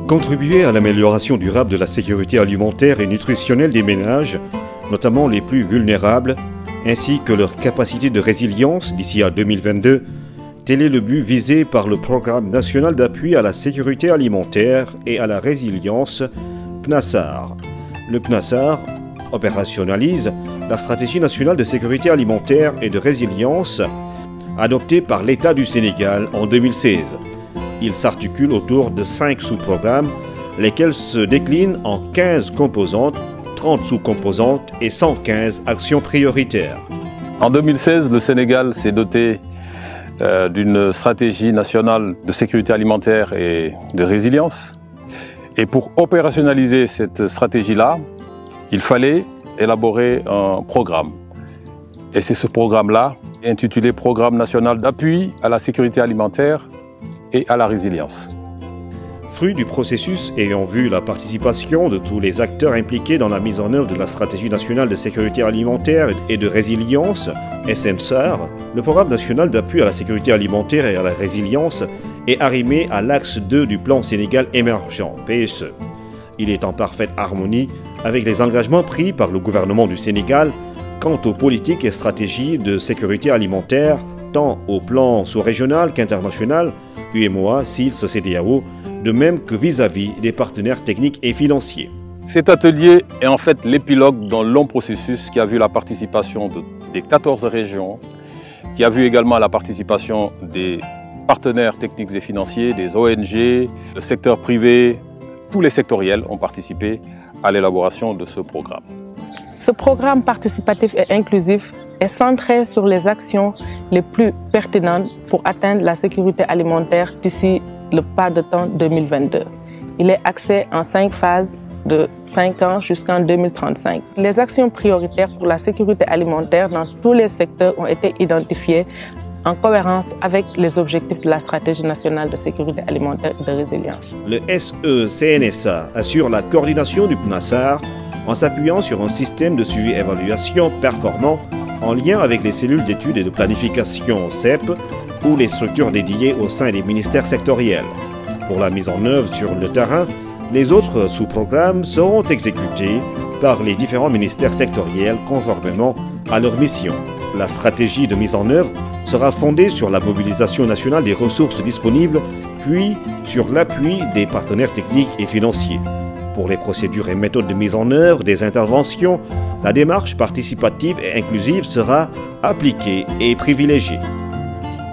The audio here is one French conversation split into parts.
Contribuer à l'amélioration durable de la sécurité alimentaire et nutritionnelle des ménages, notamment les plus vulnérables, ainsi que leur capacité de résilience d'ici à 2022, tel est le but visé par le Programme national d'appui à la sécurité alimentaire et à la résilience, PNASAR. Le PNASAR opérationnalise la stratégie nationale de sécurité alimentaire et de résilience adoptée par l'État du Sénégal en 2016. Il s'articule autour de 5 sous-programmes, lesquels se déclinent en 15 composantes, 30 sous-composantes et 115 actions prioritaires. En 2016, le Sénégal s'est doté d'une stratégie nationale de sécurité alimentaire et de résilience. Et pour opérationnaliser cette stratégie-là, il fallait élaborer un programme. Et c'est ce programme-là, intitulé Programme national d'appui à la sécurité alimentaire et à la résilience. Fruit du processus ayant vu la participation de tous les acteurs impliqués dans la mise en œuvre de la stratégie nationale de sécurité alimentaire et de résilience, SNSAR, le Programme national d'appui à la sécurité alimentaire et à la résilience est arrimé à l'axe 2 du plan Sénégal émergent, PSE. Il est en parfaite harmonie avec les engagements pris par le gouvernement du Sénégal quant aux politiques et stratégies de sécurité alimentaire, tant au plan sous-régional qu'international, UEMOA, SILS, CEDEAO, de même que vis-à-vis des partenaires techniques et financiers. Cet atelier est en fait l'épilogue d'un long processus qui a vu la participation des 14 régions, qui a vu également la participation des partenaires techniques et financiers, des ONG, le secteur privé, tous les sectoriels ont participé à l'élaboration de ce programme. Ce programme participatif et inclusif est centré sur les actions les plus pertinentes pour atteindre la sécurité alimentaire d'ici le pas de temps 2022. Il est axé en 5 phases de 5 ans jusqu'en 2035. Les actions prioritaires pour la sécurité alimentaire dans tous les secteurs ont été identifiées en cohérence avec les objectifs de la stratégie nationale de sécurité alimentaire et de résilience. Le SECNSA assure la coordination du PNASAR en s'appuyant sur un système de suivi-évaluation performant en lien avec les cellules d'études et de planification CEP ou les structures dédiées au sein des ministères sectoriels. Pour la mise en œuvre sur le terrain, les autres sous-programmes seront exécutés par les différents ministères sectoriels conformément à leur mission. La stratégie de mise en œuvre sera fondée sur la mobilisation nationale des ressources disponibles, puis sur l'appui des partenaires techniques et financiers. Pour les procédures et méthodes de mise en œuvre des interventions, la démarche participative et inclusive sera appliquée et privilégiée.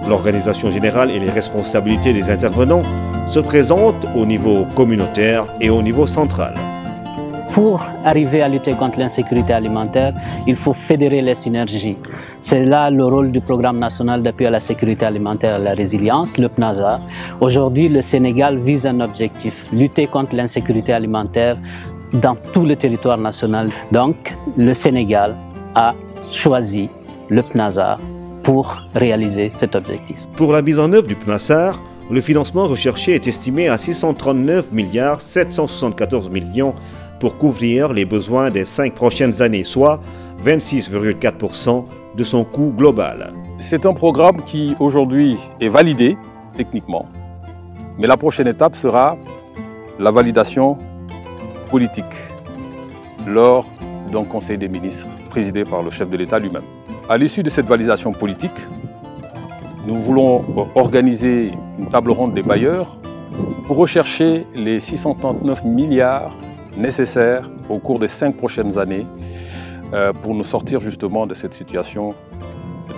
L'organisation générale et les responsabilités des intervenants se présentent au niveau communautaire et au niveau central. Pour arriver à lutter contre l'insécurité alimentaire, il faut fédérer les synergies. C'est là le rôle du Programme national d'appui à la sécurité alimentaire et à la résilience, le PNASAR. Aujourd'hui, le Sénégal vise un objectif, lutter contre l'insécurité alimentaire dans tout le territoire national. Donc, le Sénégal a choisi le PNASAR pour réaliser cet objectif. Pour la mise en œuvre du PNASAR, le financement recherché est estimé à 639 774 millions pour couvrir les besoins des 5 prochaines années, soit 26,4% de son coût global. C'est un programme qui aujourd'hui est validé techniquement, mais la prochaine étape sera la validation politique lors d'un conseil des ministres présidé par le chef de l'État lui-même. À l'issue de cette validation politique, nous voulons organiser une table ronde des bailleurs pour rechercher les 639 milliards nécessaires au cours des 5 prochaines années pour nous sortir justement de cette situation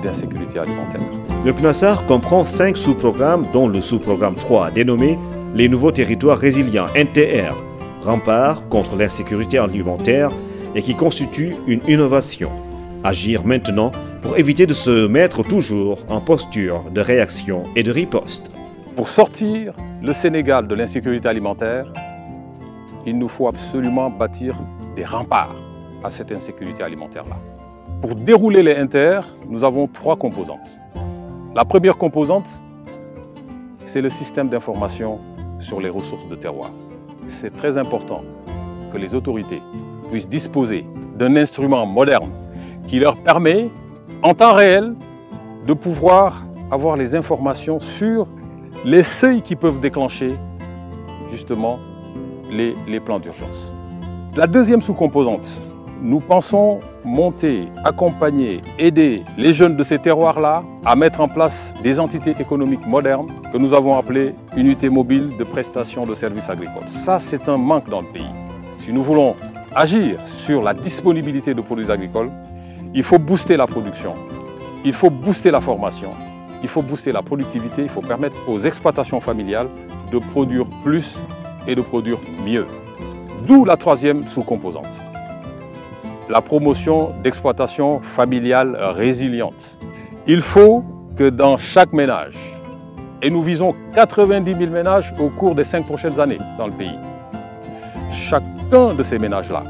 d'insécurité alimentaire. Le PNASAR comprend 5 sous-programmes dont le sous-programme 3 dénommé les nouveaux territoires résilients NTR, rempart contre l'insécurité alimentaire et qui constitue une innovation. Agir maintenant pour éviter de se mettre toujours en posture de réaction et de riposte. Pour sortir le Sénégal de l'insécurité alimentaire, il nous faut absolument bâtir des remparts à cette insécurité alimentaire-là. Pour dérouler les NTR, nous avons 3 composantes. La première composante, c'est le système d'information sur les ressources de terroir. C'est très important que les autorités puissent disposer d'un instrument moderne qui leur permet, en temps réel, de pouvoir avoir les informations sur les seuils qui peuvent déclencher justement les plans d'urgence. La deuxième sous-composante, nous pensons monter, accompagner, aider les jeunes de ces terroirs-là à mettre en place des entités économiques modernes que nous avons appelées unités mobiles de prestation de services agricoles. Ça, c'est un manque dans le pays. Si nous voulons agir sur la disponibilité de produits agricoles, il faut booster la production, il faut booster la formation, il faut booster la productivité, il faut permettre aux exploitations familiales de produire plus et de produire mieux. D'où la troisième sous-composante, la promotion d'exploitations familiales résilientes. Il faut que dans chaque ménage, et nous visons 90 000 ménages au cours des 5 prochaines années dans le pays, chacun de ces ménages-là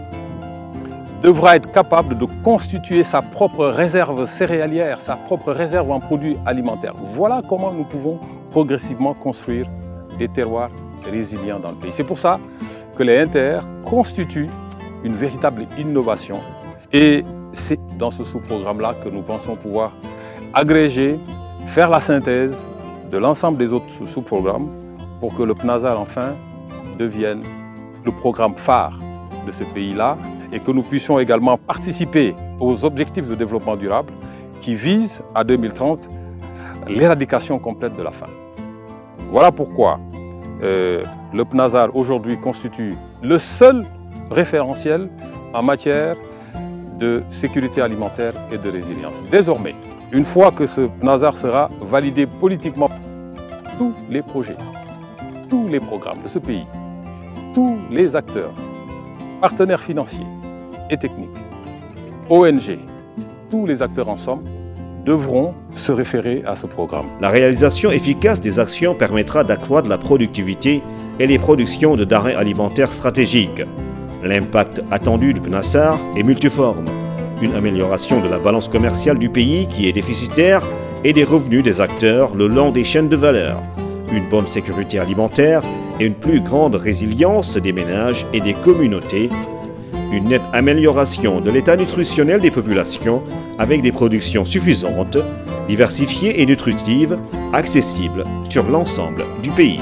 devra être capable de constituer sa propre réserve céréalière, sa propre réserve en produits alimentaires. Voilà comment nous pouvons progressivement construire des terroirs résilients dans le pays. C'est pour ça que les NTR constituent une véritable innovation et c'est dans ce sous-programme-là que nous pensons pouvoir agréger, faire la synthèse de l'ensemble des autres sous-programmes pour que le PNASAR enfin devienne le programme phare de ce pays-là et que nous puissions également participer aux objectifs de développement durable qui visent à 2030 l'éradication complète de la faim. Voilà pourquoi le PNASAR aujourd'hui constitue le seul référentiel en matière de sécurité alimentaire et de résilience. Désormais, une fois que ce PNASAR sera validé politiquement, tous les projets, tous les programmes de ce pays, tous les acteurs, partenaires financiers et techniques, ONG, tous les acteurs en somme, devront se référer à ce programme. La réalisation efficace des actions permettra d'accroître la productivité et les productions de denrées alimentaires stratégiques. L'impact attendu du PNASAR est multiforme. Une amélioration de la balance commerciale du pays qui est déficitaire et des revenus des acteurs le long des chaînes de valeur. Une bonne sécurité alimentaire et une plus grande résilience des ménages et des communautés. Une nette amélioration de l'état nutritionnel des populations avec des productions suffisantes, diversifiées et nutritives, accessibles sur l'ensemble du pays.